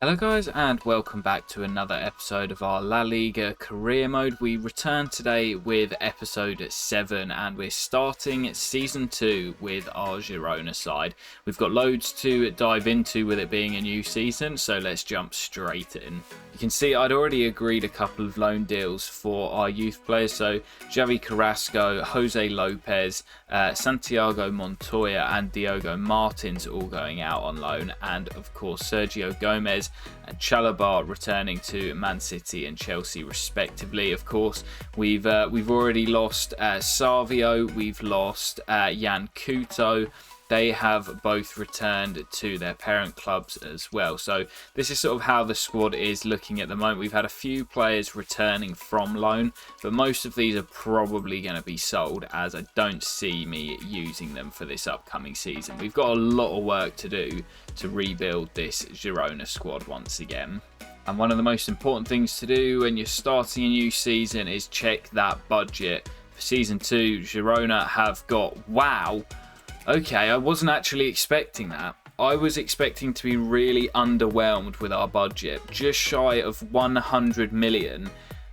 Hello guys and welcome back to another episode of our La Liga career mode. We return today with episode 7 and we're starting season 2 with our Girona side. We've got loads to dive into with it being a new season, so let's jump straight in. You can see I'd already agreed a couple of loan deals for our youth players, so Javi Carrasco, Jose Lopez, Santiago Montoya and Diogo Martins all going out on loan, and of course Sergio Gomez and Chalobah returning to Man City and Chelsea respectively. Of course, we've already lost Savio, we've lost Jan Couto. They have both returned to their parent clubs as well. So this is sort of how the squad is looking at the moment. We've had a few players returning from loan, but most of these are probably going to be sold, as I don't see me using them for this upcoming season. We've got a lot of work to do to rebuild this Girona squad once again. And one of the most important things to do when you're starting a new season is check that budget. For season 2, Girona have got, wow, okay, I wasn't actually expecting that. I was expecting to be really underwhelmed with our budget, just shy of 100 million,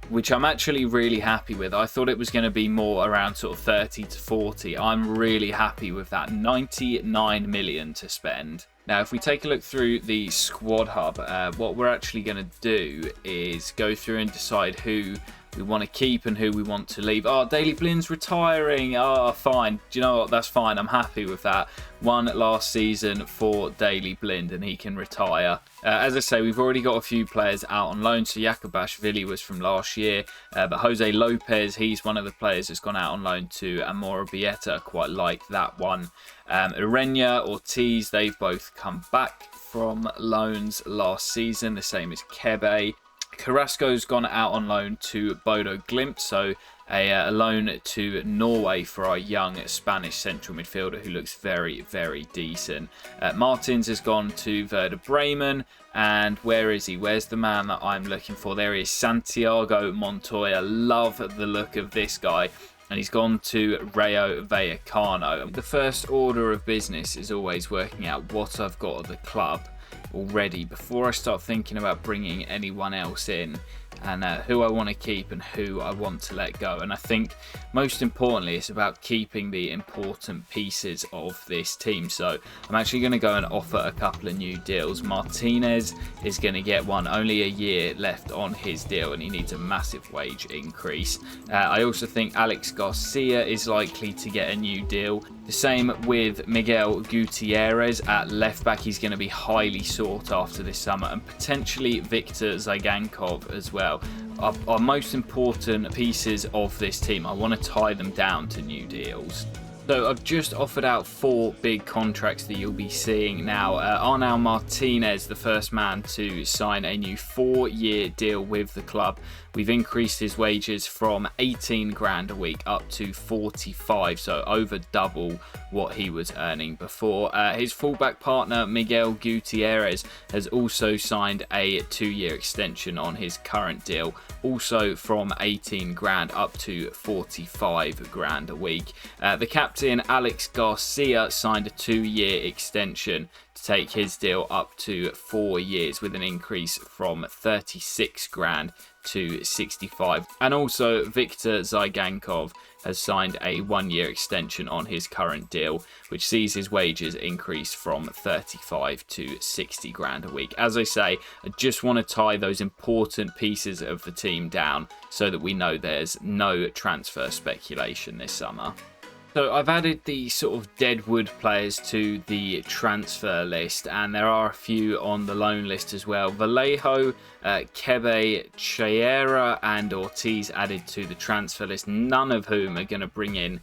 which I'm actually really happy with. I thought it was going to be more around sort of 30 to 40. I'm really happy with that. 99 million to spend. Now, if we take a look through the squad hub, what we're actually going to do is go through and decide who we want to keep and who we want to leave. Oh, Daley Blind's retiring. Oh, fine. Do you know what? That's fine. I'm happy with that. One last season for Daley Blind and he can retire. As I say, we've already got a few players out on loan. So Jakubashvili was from last year. But Jose Lopez, he's one of the players that's gone out on loan to Amora Bieta. Quite like that one. Urenia, Ortiz, they've both come back from loans last season. The same as Kebe. Carrasco's gone out on loan to Bodo Glimt, so a loan to Norway for our young Spanish central midfielder who looks very, very decent. Martins has gone to Werder Bremen, and where is he? Where's the man that I'm looking for? There he is, Santiago Montoya. Love the look of this guy. And he's gone to Rayo Vallecano. The first order of business is always working out what I've got at the club already before I start thinking about bringing anyone else in, and who I want to keep and who I want to let go. And I think most importantly it's about keeping the important pieces of this team. So I'm actually going to go and offer a couple of new deals. Martinez is going to get one, only a year left on his deal and he needs a massive wage increase. I also think Alex Garcia is likely to get a new deal. The same with Miguel Gutierrez at left back. He's going to be highly sought after this summer, and potentially Viktor Zygankov as well. Our most important pieces of this team. I want to tie them down to new deals. So I've just offered out 4 big contracts that you'll be seeing now. Arnau Martinez, the first man to sign a new 4-year deal with the club. We've increased his wages from 18 grand a week up to 45, so over double what he was earning before. His fullback partner, Miguel Gutierrez, has also signed a 2-year extension on his current deal, also from 18 grand up to 45 grand a week. The captain, Alex Garcia, signed a 2-year extension to take his deal up to 4 years with an increase from 36 grand to 65. And also Viktor Zygankov has signed a 1-year extension on his current deal, which sees his wages increase from 35 to 60 grand a week. As I say, I just want to tie those important pieces of the team down so that we know there's no transfer speculation this summer. So I've added the sort of deadwood players to the transfer list, and there are a few on the loan list as well. Vallejo, Kebe, Cheira and Ortiz added to the transfer list, none of whom are going to bring in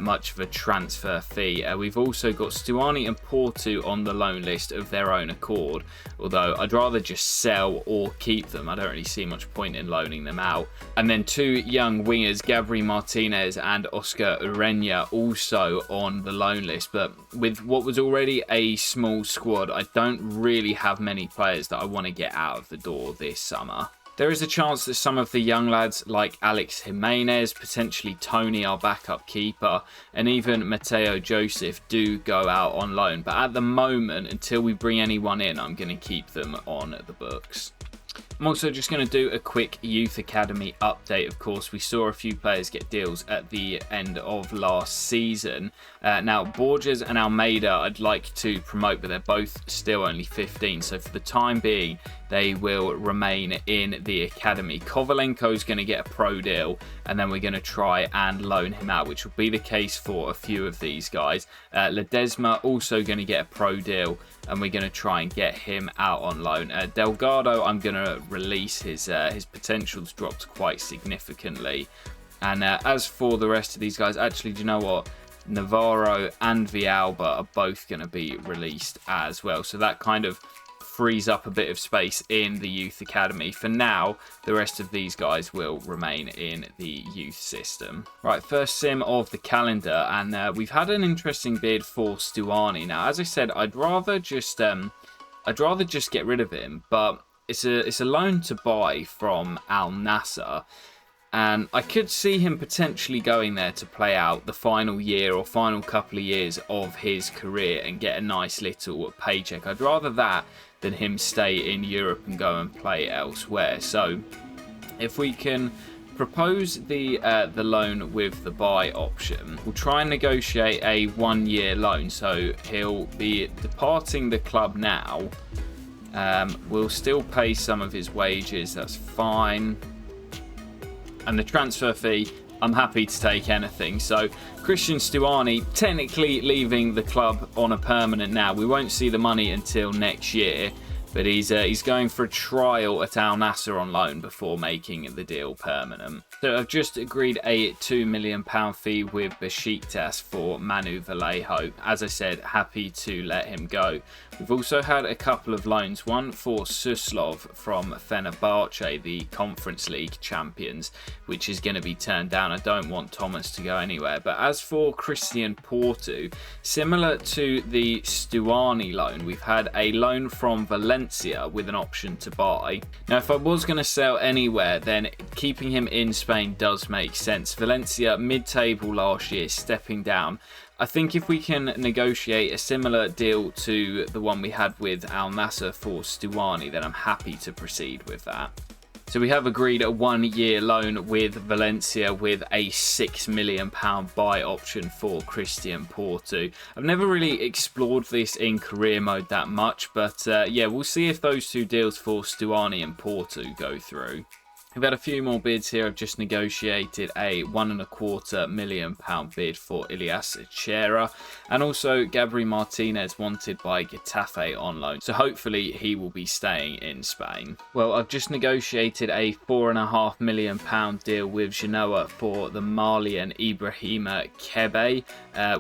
much of a transfer fee. We've also got Stuani and Porto on the loan list of their own accord, although I'd rather just sell or keep them. I don't really see much point in loaning them out. And then 2 young wingers, Gabri Martinez and Oscar Urenia, also on the loan list. But with what was already a small squad, I don't really have many players that I want to get out of the door this summer. There is a chance that some of the young lads like Alex Jimenez, potentially Tony, our backup keeper, and even Mateo Joseph do go out on loan. But at the moment, until we bring anyone in, I'm going to keep them on the books. I'm also just going to do a quick Youth Academy update. Of course, we saw a few players get deals at the end of last season. Now, Borges and Almeida I'd like to promote, but they're both still only 15. So for the time being, they will remain in the academy. Kovalenko is going to get a pro deal, and then we're going to try and loan him out, which will be the case for a few of these guys. Ledesma also going to get a pro deal, and we're going to try and get him out on loan. Delgado, I'm going to release. His potential's dropped quite significantly. And as for the rest of these guys, actually, do you know what? Navarro and Villalba are both going to be released as well. So that kind of frees up a bit of space in the youth academy. For now, the rest of these guys will remain in the youth system. Right, first sim of the calendar, and we've had an interesting bid for Stuani. Now, as I said, I'd rather just get rid of him, but it's a loan to buy from Al Nassr. And I could see him potentially going there to play out the final year or final couple of years of his career and get a nice little paycheck. I'd rather that than him stay in Europe and go and play elsewhere. So if we can propose the loan with the buy option, we'll try and negotiate a 1-year loan. So he'll be departing the club now. We'll still pay some of his wages. That's fine. And the transfer fee, I'm happy to take anything. So Christian Stuani technically leaving the club on a permanent now. We won't see the money until next year, but he's going for a trial at Al Nassr on loan before making the deal permanent. So I've just agreed a £2 million fee with Besiktas for Manu Vallejo. As I said, happy to let him go. We've also had a couple of loans, one for Suslov from Fenerbahce, the Conference League champions, which is going to be turned down. I don't want Thomas to go anywhere. But as for Christian Porto, similar to the Stuani loan, we've had a loan from Valencia with an option to buy. Now, if I was going to sell anywhere, then keeping him in Spain does make sense. Valencia, mid-table last year, stepping down. I think if we can negotiate a similar deal to the one we had with Al Nassr for Stuani, then I'm happy to proceed with that. So we have agreed a 1-year loan with Valencia with a £6 million buy option for Christian Porto. I've never really explored this in career mode that much, but yeah, we'll see if those two deals for Stuani and Porto go through. We've had a few more bids here. I've just negotiated a £1.25 million bid for Ilias Chera, and also Gabri Martinez wanted by Getafe on loan. So hopefully he will be staying in Spain. Well, I've just negotiated a £4.5 million deal with Genoa for the Malian Ibrahima Kebe.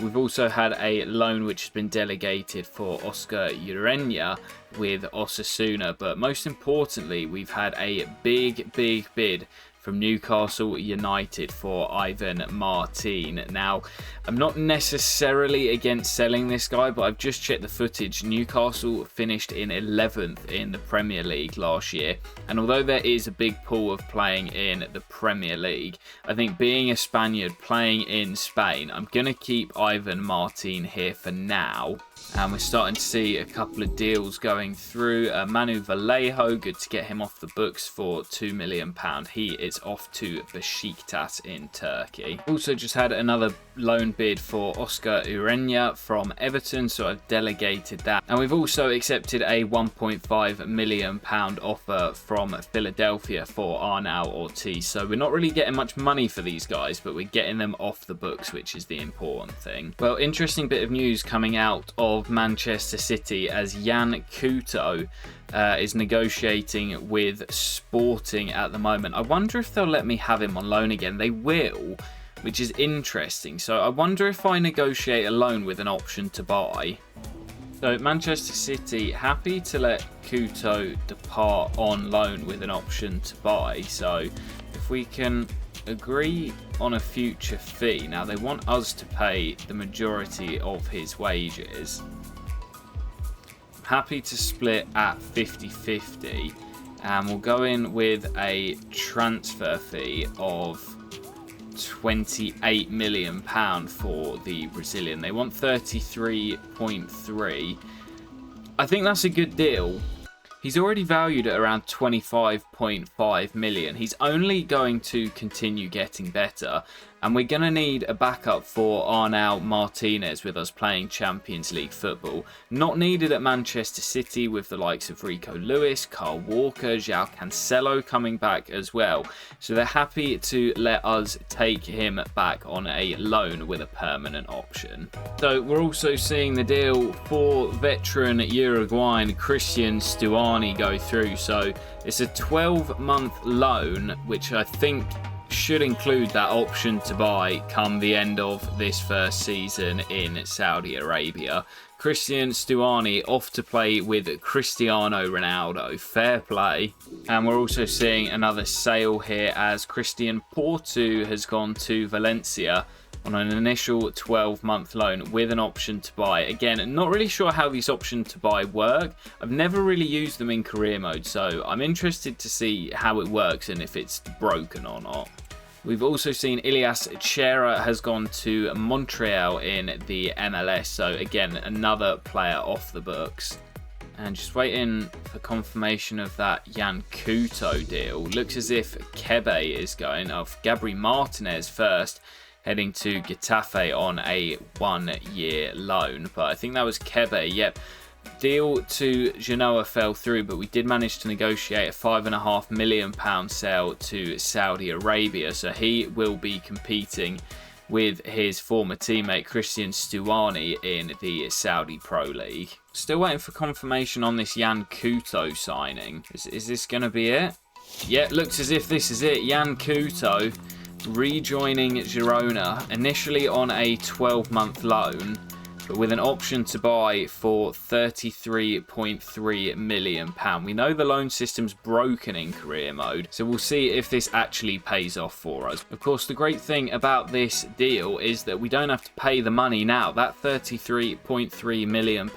We've also had a loan which has been delegated for Oscar Urenia with Osasuna, but most importantly, we've had a big bid from Newcastle United for Ivan Martin. Now, I'm not necessarily against selling this guy, but I've just checked the footage. Newcastle finished in 11th in the Premier League last year, and although there is a big pool of playing in the Premier League, I think being a Spaniard playing in Spain, I'm going to keep Ivan Martin here for now. And we're starting to see a couple of deals going through. Manu Vallejo, good to get him off the books for £2 million. He is off to Besiktas in Turkey. Also just had another loan bid for Oscar Urenia from Everton, so I've delegated that. And we've also accepted a £1.5 million offer from Philadelphia for Arnau Ortiz. So we're not really getting much money for these guys, but we're getting them off the books, which is the important thing. Well, interesting bit of news coming out of Manchester City as Jan Couto is negotiating with Sporting at the moment. I wonder if they'll let me have him on loan again. They will, which is interesting. So I wonder if I negotiate a loan with an option to buy. So Manchester City happy to let Couto depart on loan with an option to buy. So if we can agree on a future fee. Now they want us to pay the majority of his wages. I'm happy to split at 50-50. And we'll go in with a transfer fee of £28 million for the Brazilian. They want 33.3. I think that's a good deal. He's already valued at around 25.5 million. He's only going to continue getting better. And we're going to need a backup for Arnau Martinez with us playing Champions League football. Not needed at Manchester City with the likes of Rico Lewis, Kyle Walker, João Cancelo coming back as well. So they're happy to let us take him back on a loan with a permanent option. So we're also seeing the deal for veteran Uruguayan Christian Stuani go through. So it's a 12-month loan, which I think should include that option to buy come the end of this first season in Saudi Arabia. Christian Stuani off to play with Cristiano Ronaldo. Fair play. And we're also seeing another sale here as Christian Porto has gone to Valencia on an initial 12-month loan with an option to buy. Again, not really sure how these options to buy work. I've never really used them in career mode, so I'm interested to see how it works and if it's broken or not. We've also seen Ilias Chera has gone to Montreal in the MLS, so again, another player off the books. And just waiting for confirmation of that Yan Couto deal. Looks as if Kebe is going off. Gabri Martinez first, heading to Getafe on a 1-year loan. But I think that was Kebe. Yep. Deal to Girona fell through, but we did manage to negotiate a £5.5 million sale to Saudi Arabia. So he will be competing with his former teammate Christian Stuani in the Saudi Pro League. Still waiting for confirmation on this Yan Couto signing. Is this going to be it? Yeah, looks as if this is it. Yan Couto rejoining Girona, initially on a 12-month loan, but with an option to buy for £33.3 million. We know the loan system's broken in career mode, so we'll see if this actually pays off for us. Of course, the great thing about this deal is that we don't have to pay the money now. That £33.3 million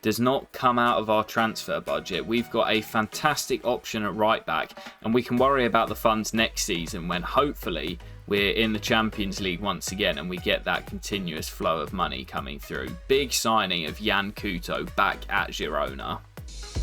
does not come out of our transfer budget. We've got a fantastic option at right back, and we can worry about the funds next season when hopefully we're in the Champions League once again and we get that continuous flow of money coming through. Big signing of Yan Couto back at Girona.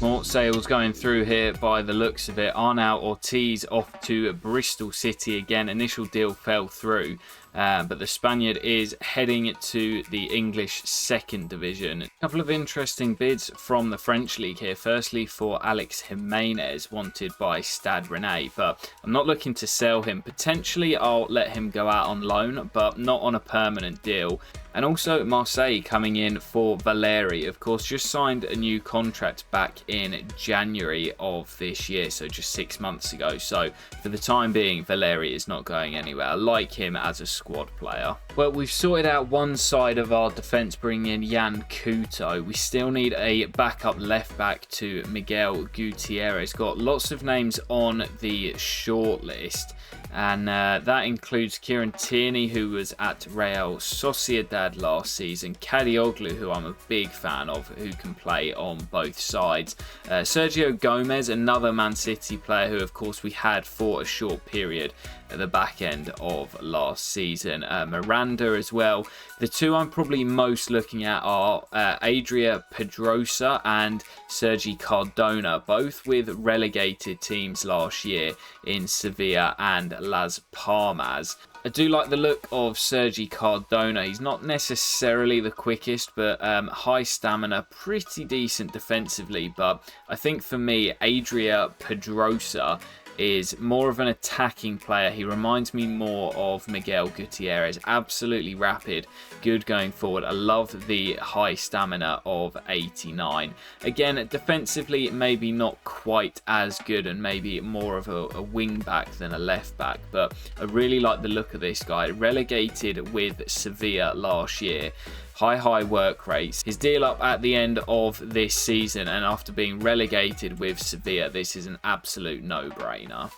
More sales going through here by the looks of it. Arnau Ortiz off to Bristol City again. Initial deal fell through, but the Spaniard is heading to the English second division. A couple of interesting bids from the French league here. Firstly, for Alex Jimenez, wanted by Stade Rennais, but I'm not looking to sell him. Potentially, I'll let him go out on loan, but not on a permanent deal. And also Marseille coming in for Valeri. Of course, just signed a new contract back in January of this year, so just 6 months ago. So for the time being, Valeri is not going anywhere. I like him as a squad player. Well, we've sorted out one side of our defence, bringing in Yan Couto. We still need a backup left back to Miguel Gutierrez. Got lots of names on the shortlist. And that includes Kieran Tierney, who was at Real Sociedad last season. Kadioglu, who I'm a big fan of, who can play on both sides. Sergio Gomez, another Man City player who, of course, we had for a short period at the back end of last season. Miranda as well. The two I'm probably most looking at are Adria Pedrosa and Sergi Cardona, both with relegated teams last year in Sevilla and Las Palmas. I do like the look of Sergi Cardona. He's not necessarily the quickest, but high stamina, pretty decent defensively. But I think for me, Adria Pedrosa is more of an attacking player. He reminds me more of Miguel Gutierrez. Absolutely rapid, good going forward. I love the high stamina of 89. Again, defensively, maybe not quite as good and maybe more of a wing back than a left back, but I really like the look of this guy. Relegated with Sevilla last year. High work rates. His deal up at the end of this season, and after being relegated with Sevilla, this is an absolute no-brainer.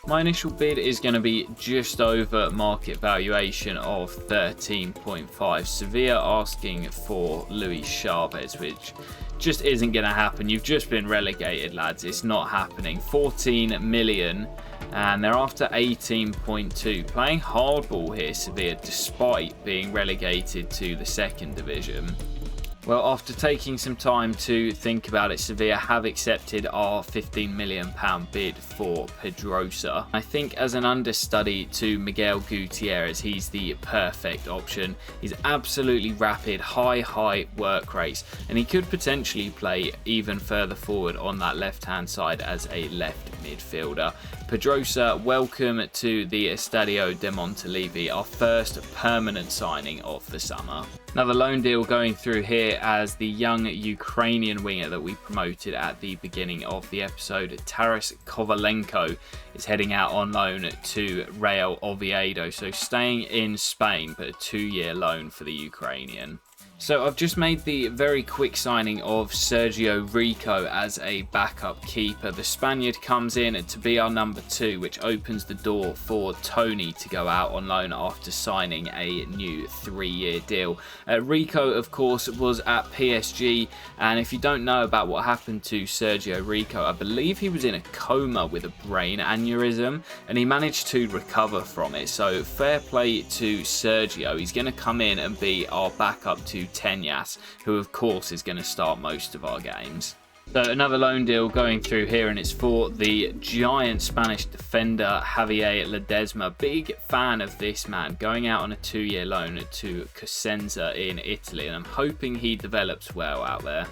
My initial bid is going to be just over market valuation of 13.5. Sevilla asking for Luis Chavez, which just isn't going to happen. You've just been relegated, lads. It's not happening. 14 million, and they're after 18.2. Playing hardball here, Sevilla, despite being relegated to the second division. Well, after taking some time to think about it, Sevilla have accepted our £15 million bid for Pedrosa. I think as an understudy to Miguel Gutierrez, he's the perfect option. He's absolutely rapid, high work rates, and he could potentially play even further forward on that left-hand side as a left midfielder. Pedrosa, welcome to the Estadio de Montilivi, our first permanent signing of the summer. Another loan deal going through here as the young Ukrainian winger that we promoted at the beginning of the episode, Taras Kovalenko, is heading out on loan to Real Oviedo. So staying in Spain, but a 2-year loan for the Ukrainian. So I've just made the very quick signing of Sergio Rico as a backup keeper. The Spaniard comes in to be our number 2, which opens the door for Tony to go out on loan after signing a new 3-year deal. Rico, of course, was at PSG, and if you don't know about what happened to Sergio Rico, I believe he was in a coma with a brain aneurysm, and he managed to recover from it. So fair play to Sergio. He's going to come in and be our backup to Tenyas, who of course is going to start most of our games. So another loan deal going through here, and it's for the giant Spanish defender Javier Ledesma. Big fan of this man, going out on a 2-year loan to Cosenza in Italy, and I'm hoping he develops well out there.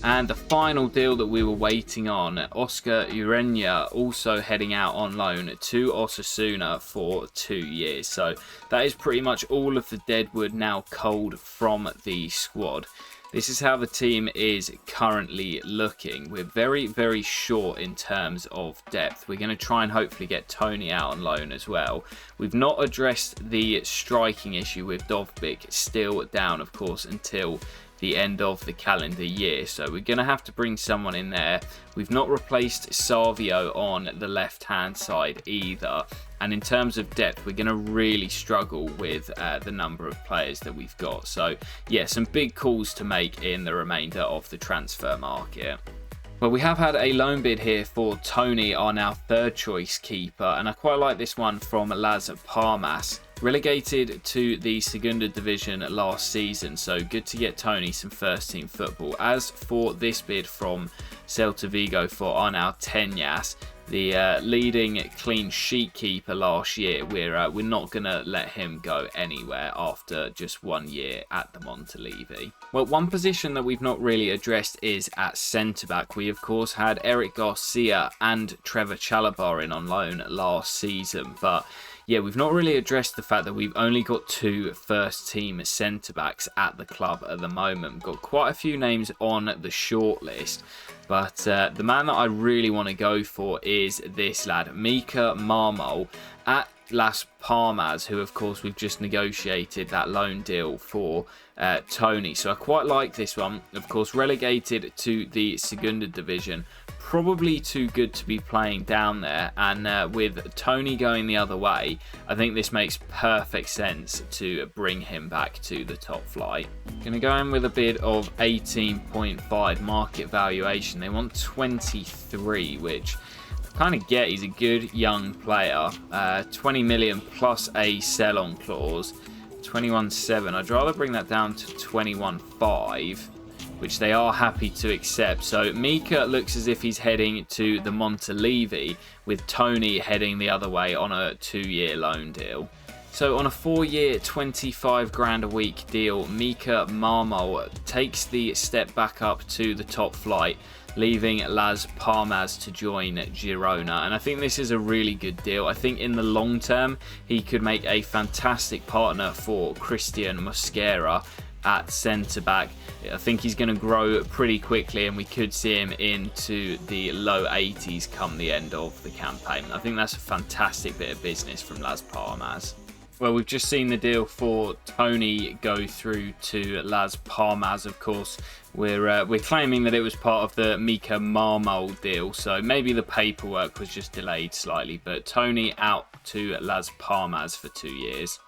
And the final deal that we were waiting on, Oscar Urena, also heading out on loan to Osasuna for 2 years. So that is pretty much all of the deadwood now culled from the squad. This is how the team is currently looking. We're very short in terms of depth. We're going to try and hopefully get Tony out on loan as well. We've not addressed the striking issue with Dovbyk, still down, of course, until the end of the calendar year, so we're going to have to bring someone in there. We've not replaced Savio on the left hand side either, and in terms of depth we're going to really struggle with the number of players that we've got. So yeah, some big calls to make in the remainder of the transfer market. Well, we have had a loan bid here for Tony, our now third choice keeper, and I quite like this one from Las Palmas. Relegated to the Segunda Division last season, so good to get Tony some first team football. As for this bid from Celta Vigo for our now Tenyas, the leading clean sheet keeper last year, we're not going to let him go anywhere after just 1 year at the Montilivi. Well, one position that we've not really addressed is at centre-back. We, of course, had Eric Garcia and Trevor Chalobah in on loan last season, but yeah, we've not really addressed the fact that we've only got 2 first-team centre-backs at the club at the moment. We've got quite a few names on the shortlist, but the man that I really want to go for is this lad, Mika Marmol at Las Palmas, who of course we've just negotiated that loan deal for Tony. So I quite like this one. Of course, relegated to the Segunda Division, probably too good to be playing down there, and with Tony going the other way, I think this makes perfect sense to bring him back to the top flight. Going to go in with a bid of 18.5 market valuation. They want 23, which I kind of get. He's a good young player. 20 million plus a sell-on clause. 21.7. I'd rather bring that down to 21.5. which they are happy to accept. So Mika looks as if he's heading to the Montilivi, with Tony heading the other way on a 2-year loan deal. So on a 4-year, 25 grand a week deal, Mika Marmol takes the step back up to the top flight, leaving Las Palmas to join Girona. And I think this is a really good deal. I think in the long term, he could make a fantastic partner for Christian Mosquera at centre-back. I think he's going to grow pretty quickly, and we could see him into the low 80s come the end of the campaign. I think that's a fantastic bit of business from Las Palmas. Well, we've just seen the deal for Tony go through to Las Palmas. Of course, we're claiming that it was part of the Mika Marmol deal, so maybe the paperwork was just delayed slightly. But Tony out to Las Palmas for 2 years.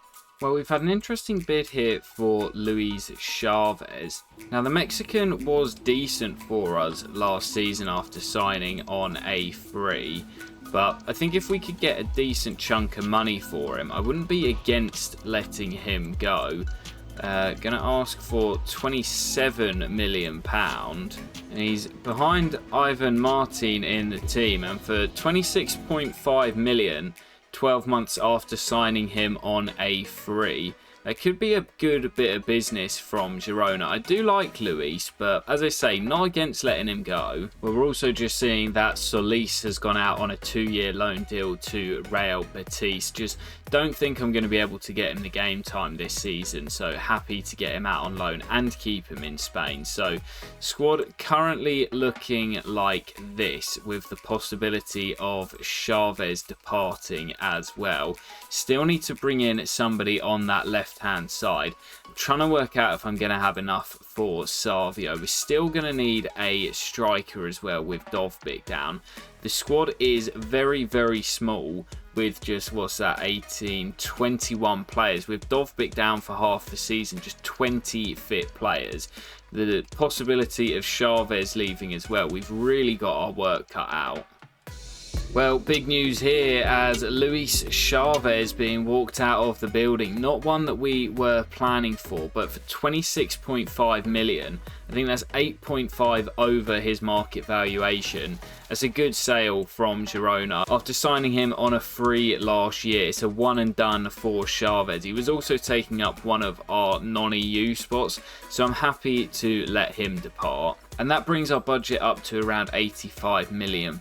Well, we've had an interesting bid here for Luis Chavez. Now, the Mexican was decent for us last season after signing on a free, but I think if we could get a decent chunk of money for him, I wouldn't be against letting him go. Gonna ask for £27 million, and he's behind Ivan Martin in the team, and for 26.5 million 12 months after signing him on a free. That could be a good bit of business from Girona. I do like Luis, but as I say, not against letting him go. Well, we're also just seeing that Solis has gone out on a 2-year loan deal to Real Betis. Just don't think I'm going to be able to get him the game time this season, so happy to get him out on loan and keep him in Spain. So squad currently looking like this, with the possibility of Chavez departing as well. Still need to bring in somebody on that left-hand side. I'm trying to work out if I'm going to have enough for Savio. We're still going to need a striker as well with Dovbyk down. The squad is very, very small with just, 21 players. With Dovbyk down for half the season, just 20 fit players. The possibility of Chavez leaving as well. We've really got our work cut out. Well, big news here as Luis Chavez being walked out of the building. Not one that we were planning for, but for 26.5 million. I think that's 8.5 over his market valuation. That's a good sale from Girona. After signing him on a free last year, it's a one and done for Chavez. He was also taking up one of our non-EU spots, so I'm happy to let him depart. And that brings our budget up to around £85 million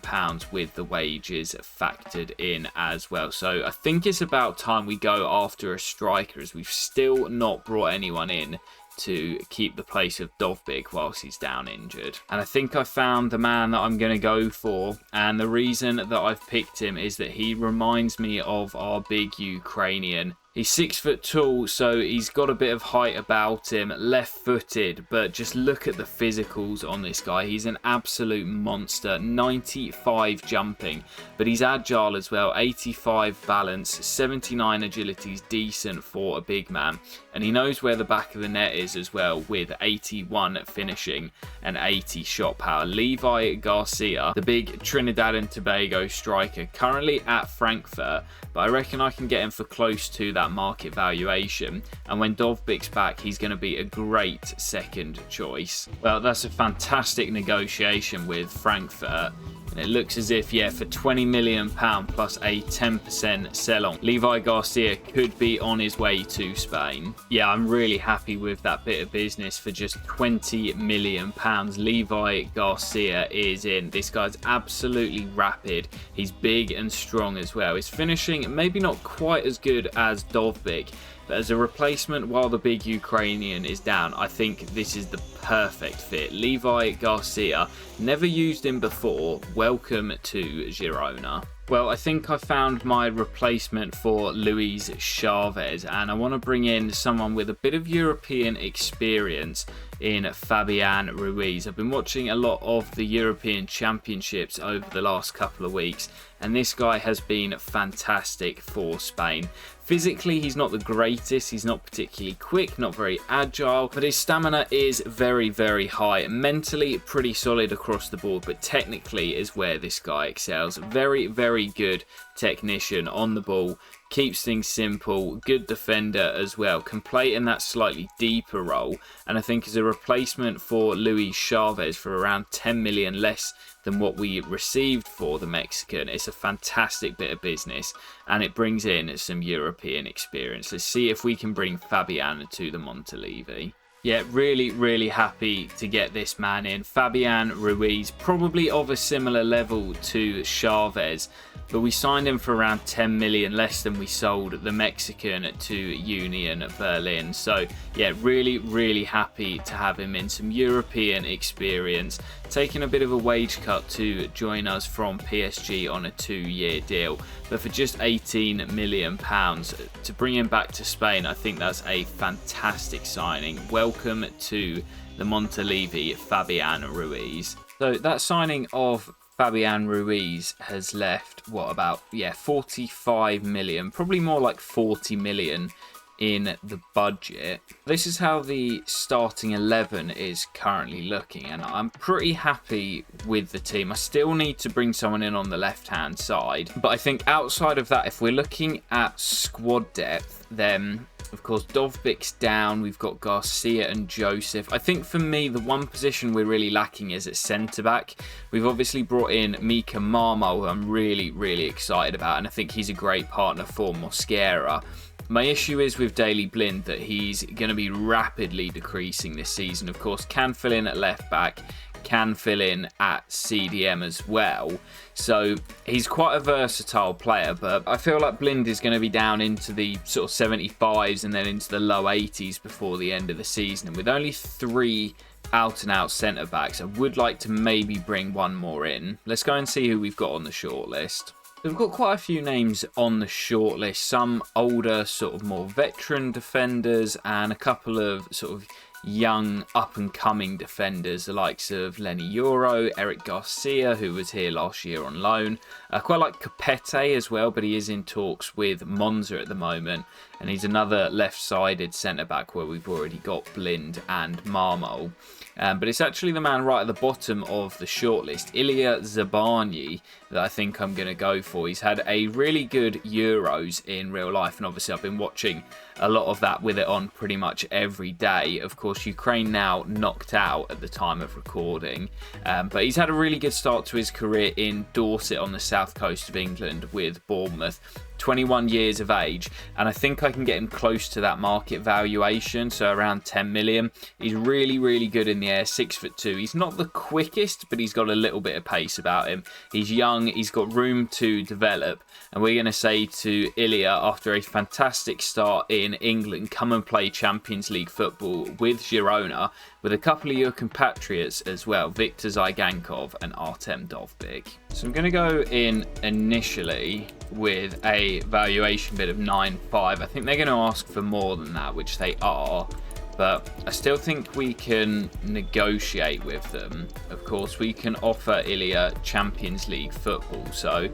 with the wages factored in as well. So I think it's about time we go after a striker, as we've still not brought anyone in to keep the place of Dovbyk whilst he's down injured. And I think I found the man that I'm going to go for, and the reason that I've picked him is that he reminds me of our big Ukrainian. He's 6 foot tall, so he's got a bit of height about him, left-footed, but just look at the physicals on this guy. He's an absolute monster, 95 jumping, but he's agile as well, 85 balance, 79 agility is decent for a big man, and he knows where the back of the net is as well, with 81 finishing and 80 shot power. Levi Garcia, the big Trinidad and Tobago striker, currently at Frankfurt, but I reckon I can get him for close to that market valuation, and when Dovbyk's back, he's going to be a great second choice. Well, that's a fantastic negotiation with Frankfurt. And it looks as if, yeah, for £20 million plus a 10% sell-on, Levi Garcia could be on his way to Spain. Yeah, I'm really happy with that bit of business for just £20 million. Levi Garcia is in. This guy's absolutely rapid. He's big and strong as well. His finishing, maybe not quite as good as Dovbyk, but as a replacement while the big Ukrainian is down, I think this is the perfect fit. Levi Garcia, never used him before. Welcome to Girona. Well, I think I found my replacement for Luis Chavez, and I want to bring in someone with a bit of European experience in Fabian Ruiz. I've been watching a lot of the European Championships over the last couple of weeks, and this guy has been fantastic for Spain. Physically, he's not the greatest. He's not particularly quick, not very agile, but his stamina is very, very high. Mentally, pretty solid across the board, but technically is where this guy excels. Very, very good technician on the ball. Keeps things simple, good defender as well, can play in that slightly deeper role, and I think as a replacement for Luis Chavez for around 10 million less than what we received for the Mexican, it's a fantastic bit of business, and it brings in some European experience. Let's see if we can bring Fabian to the Montalivi. Yeah, really, really happy to get this man in. Fabian Ruiz, probably of a similar level to Chavez, but we signed him for around 10 million less than we sold the Mexican to Union Berlin. So yeah, really, really happy to have him in. Some European experience, taking a bit of a wage cut to join us from PSG on a 2-year deal, but for just £18 million to bring him back to Spain, I think that's a fantastic signing. Welcome to the Montalivi, Fabian Ruiz. So that signing of Fabian Ruiz has left, what, about, yeah, 45 million, probably more like 40 million in the budget. This is how the starting 11 is currently looking, and I'm pretty happy with the team. I still need to bring someone in on the left-hand side, but I think outside of that, if we're looking at squad depth, then of course Dovbik's down, we've got Garcia and Joseph. I think for me, the one position we're really lacking is at centre-back. We've obviously brought in Mika Marmo, who I'm really excited about, and I think he's a great partner for Mosquera. My issue is with Daley Blind that he's going to be rapidly decreasing this season. Of course, can fill in at left back, can fill in at CDM as well. So he's quite a versatile player, but I feel like Blind is going to be down into the sort of 75s and then into the low 80s before the end of the season. And with only 3 out-and-out centre-backs, I would like to maybe bring one more in. Let's go and see who we've got on the shortlist. We've got quite a few names on the shortlist, some older, sort of more veteran defenders, and a couple of sort of young up-and-coming defenders, the likes of Lenny Euro, Eric Garcia, who was here last year on loan. Quite like Capete as well, but he is in talks with Monza at the moment, and he's another left-sided centre-back where we've already got Blind and Marmo. But it's actually the man right at the bottom of the shortlist, Ilya Zabani, that I think I'm going to go for. He's had a really good Euros in real life, and obviously I've been watching a lot of that with it on pretty much every day. Of course, Ukraine now knocked out at the time of recording, but he's had a really good start to his career in Dorset on the south coast of England with Bournemouth. 21 years of age, and I think I can get him close to that market valuation, so around 10 million. He's really good in the air, 6'2". He's not the quickest, but he's got a little bit of pace about him. He's young, he's got room to develop, and we're going to say to Ilya, after a fantastic start in England, come and play Champions League football with Girona, with a couple of your compatriots as well, Viktor Zygankov and Artem Dovbyk. So I'm going to go in initially with a valuation bid of 9.5. I think they're going to ask for more than that, which they are, but I still think we can negotiate with them. Of course, we can offer Ilya Champions League football, so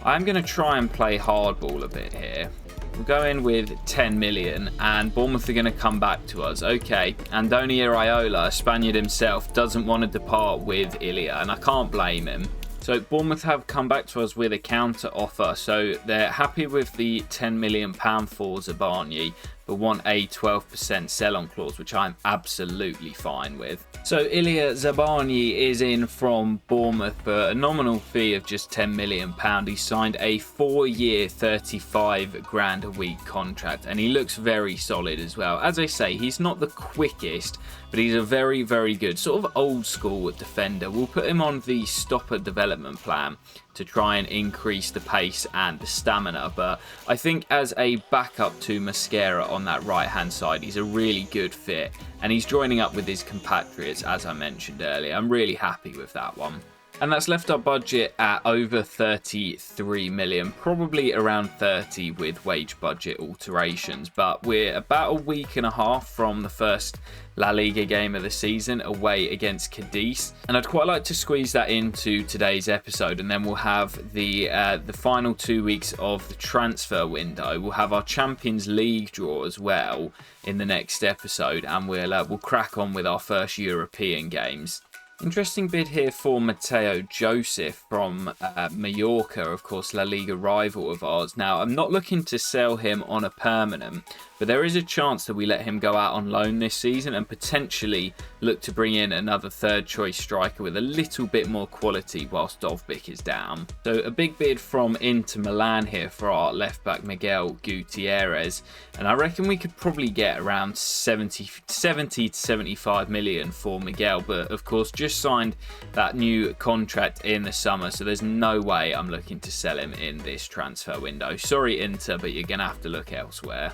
I'm going to try and play hardball a bit here. We'll go in with 10 million, and Bournemouth are going to come back to us. Okay, Andoni Iraola, a Spaniard himself, doesn't want to depart with Ilya, and I can't blame him. So Bournemouth have come back to us with a counter offer. So they're happy with the £10 million for Zabani, but want a 12% sell-on clause, which I'm absolutely fine with. So Ilya Zabani is in from Bournemouth for a nominal fee of just £10 million. He signed a 4-year, 35 grand a week contract, and he looks very solid as well. As I say, he's not the quickest, but he's a very good sort of old school defender. We'll put him on the stopper development plan to try and increase the pace and the stamina, but I think as a backup to Mosquera on that right hand side, he's a really good fit, and he's joining up with his compatriots as I mentioned earlier. I'm really happy with that one. And that's left our budget at over 33 million, probably around 30 with wage budget alterations. But we're about a week and a half from the first La Liga game of the season away against Cadiz. And I'd quite like to squeeze that into today's episode, and then we'll have the final 2 weeks of the transfer window. We'll have our Champions League draw as well in the next episode, and we'll crack on with our first European games. Interesting bid here for Mateo Joseph from Mallorca, of course, La Liga rival of ours. Now, I'm not looking to sell him on a permanent, but there is a chance that we let him go out on loan this season and potentially look to bring in another third choice striker with a little bit more quality whilst Dovbyk is down. So a big bid from Inter Milan here for our left back Miguel Gutierrez, and I reckon we could probably get around 70 to 75 million for Miguel, but of course just signed that new contract in the summer, so there's no way I'm looking to sell him in this transfer window. Sorry Inter, but you're gonna have to look elsewhere.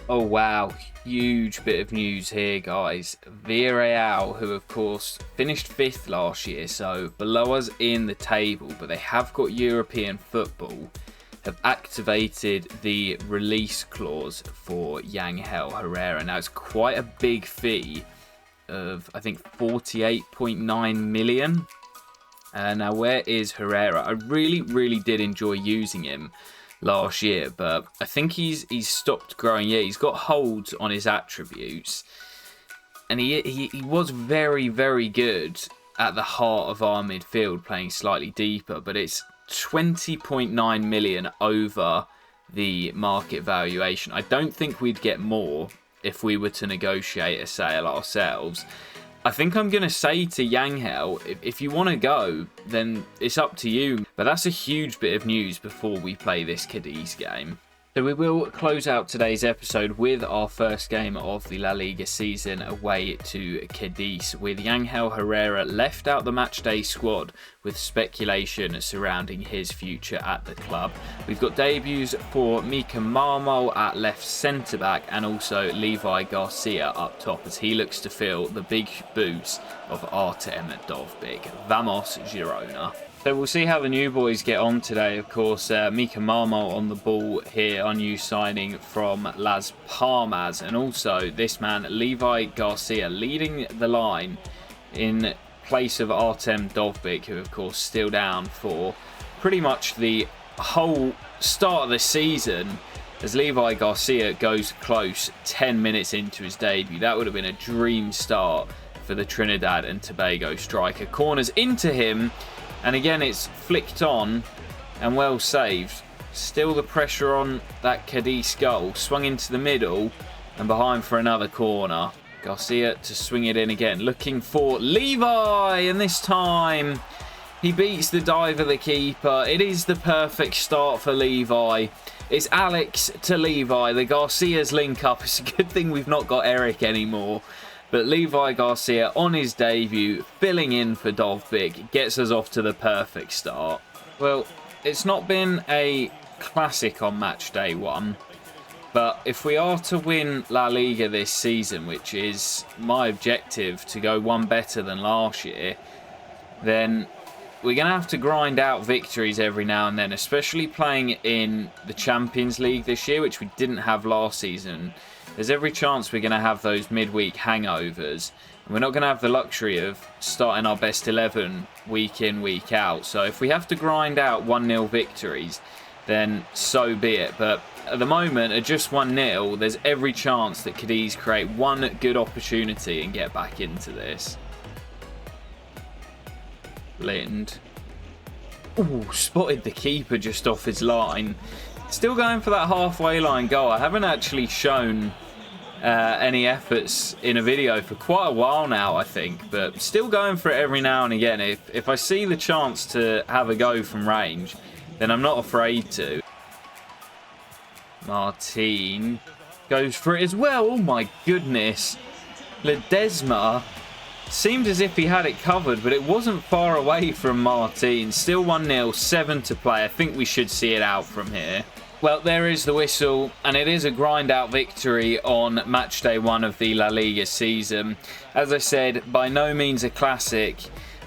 Oh wow, huge bit of news here guys. Villarreal, who of course finished 5th last year, so below us in the table, but they have got European football, have activated the release clause for Yangel Herrera. Now it's quite a big fee of I think 48.9 million. Now where is Herrera? I really did enjoy using him, last year, but I think he's stopped growing. Yeah, he's got holds on his attributes, and he was very, very good at the heart of our midfield, playing slightly deeper, but it's 20.9 million over the market valuation. I don't think we'd get more if we were to negotiate a sale ourselves. I think I'm going to say to Yangel, if you want to go, then it's up to you. But that's a huge bit of news before we play this Cadiz game. So we will close out today's episode with our first game of the La Liga season away to Cadiz, with Yangel Herrera left out the matchday squad with speculation surrounding his future at the club. We've got debuts for Mika Marmol at left centre-back and also Levi Garcia up top as he looks to fill the big boots of Artem Dovbyk. Vamos Girona. So we'll see how the new boys get on today. Of course, Mika Marmol on the ball here, our new signing from Las Palmas. And also this man, Levi Garcia, leading the line in place of Artem Dovbyk, who of course still down for pretty much the whole start of the season, as Levi Garcia goes close 10 minutes into his debut. That would have been a dream start for the Trinidad and Tobago striker. Corners into him. And again, it's flicked on and well saved. Still the pressure on that Cadiz goal. Swung into the middle and behind for another corner. Garcia to swing it in again. Looking for Levi. And this time he beats the dive of the keeper. It is the perfect start for Levi. It's Alex to Levi. The Garcias link up. It's a good thing we've not got Eric anymore. But Levi Garcia on his debut, filling in for Dovbyk, gets us off to the perfect start. Well, it's not been a classic on match day one, but if we are to win La Liga this season, which is my objective to go one better than last year, then we're going to have to grind out victories every now and then, especially playing in the Champions League this year, which we didn't have last season. There's every chance we're going to have those midweek hangovers. And we're not going to have the luxury of starting our best 11 week in, week out. So if we have to grind out 1-0 victories, then so be it. But at the moment, at just 1-0, there's every chance that Cadiz create one good opportunity and get back into this. Lind. Ooh, spotted the keeper just off his line. Still going for that halfway line goal. I haven't actually shown any efforts in a video for quite a while now, I think. But still going for it every now and again. If I see the chance to have a go from range, then I'm not afraid to. Martin goes for it as well. Oh my goodness. Ledesma seemed as if he had it covered, but it wasn't far away from Martin. Still 1-0, 7 to play. I think we should see it out from here. Well, there is the whistle, and it is a grind-out victory on match day one of the La Liga season. As I said, by no means a classic,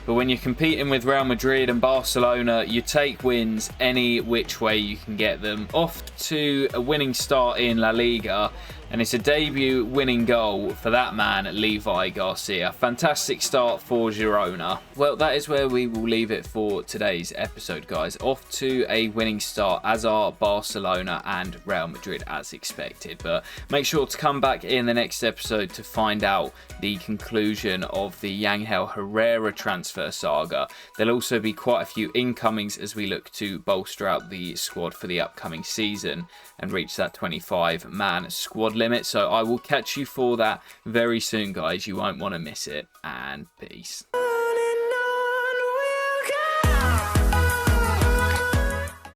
but when you're competing with Real Madrid and Barcelona, you take wins any which way you can get them. Off to a winning start in La Liga, and it's a debut winning goal for that man, Levi Garcia. Fantastic start for Girona. Well, that is where we will leave it for today's episode, guys. Off to a winning start, as are Barcelona and Real Madrid, as expected. But make sure to come back in the next episode to find out the conclusion of the Yangel Herrera transfer saga. There'll also be quite a few incomings as we look to bolster out the squad for the upcoming season and reach that 25-man squad limit. So I will catch you for that very soon, guys. You won't want to miss it. And peace.